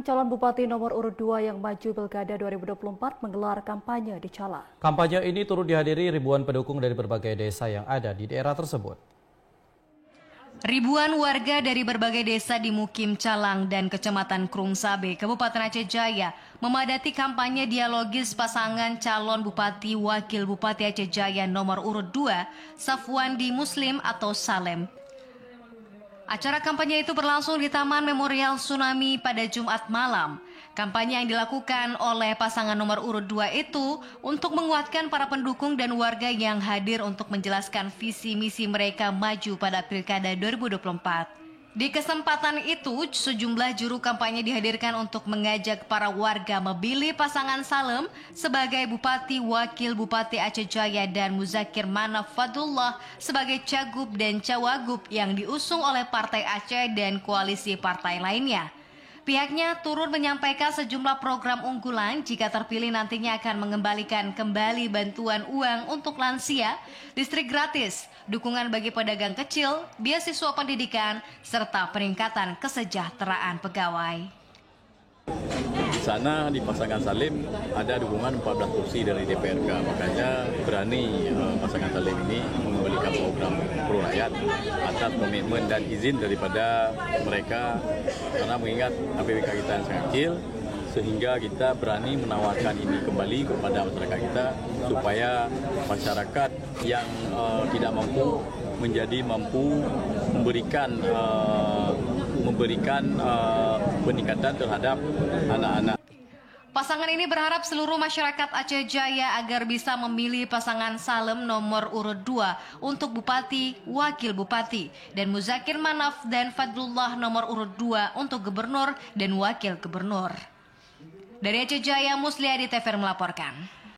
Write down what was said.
Calon Bupati nomor urut 2 yang maju Pilkada 2024 menggelar kampanye di Calang. Kampanye ini turut dihadiri ribuan pendukung dari berbagai desa yang ada di daerah tersebut. Ribuan warga dari berbagai desa di Mukim Calang dan Kecamatan Krungsabe, Kabupaten Aceh Jaya, memadati kampanye dialogis pasangan calon Bupati Wakil Bupati Aceh Jaya nomor urut 2, Safwandi Muslim atau Salem. Acara kampanye itu berlangsung di Taman Memorial Tsunami pada Jumat malam. Kampanye yang dilakukan oleh pasangan nomor urut 2 itu untuk menguatkan para pendukung dan warga yang hadir untuk menjelaskan visi misi mereka maju pada Pilkada 2024. Di kesempatan itu, sejumlah juru kampanye dihadirkan untuk mengajak para warga memilih pasangan Salem sebagai Bupati Wakil Bupati Aceh Jaya dan Muzakir Manaf Fadullah sebagai Cagup dan Cawagup yang diusung oleh Partai Aceh dan koalisi partai lainnya. Pihaknya turut menyampaikan sejumlah program unggulan jika terpilih nantinya akan mengembalikan kembali bantuan uang untuk lansia, listrik gratis, dukungan bagi pedagang kecil, beasiswa pendidikan, serta peningkatan kesejahteraan pegawai. Di sana di pasangan Salim ada dukungan 14 kursi dari DPRK, makanya berani pasangan Salim ini mengembalikan program Pro Rakyat atas komitmen dan izin daripada mereka, karena mengingat APBK kita yang sangat kecil, sehingga kita berani menawarkan ini kembali kepada masyarakat kita supaya masyarakat yang tidak mampu menjadi mampu memberikan peningkatan terhadap anak-anak. Pasangan ini berharap seluruh masyarakat Aceh Jaya agar bisa memilih pasangan Salem nomor urut 2 untuk Bupati, Wakil Bupati, dan Muzakir Manaf dan Fadlullah nomor urut 2 untuk Gubernur dan Wakil Gubernur. Dari Aceh Jaya, Musliadi TVR melaporkan.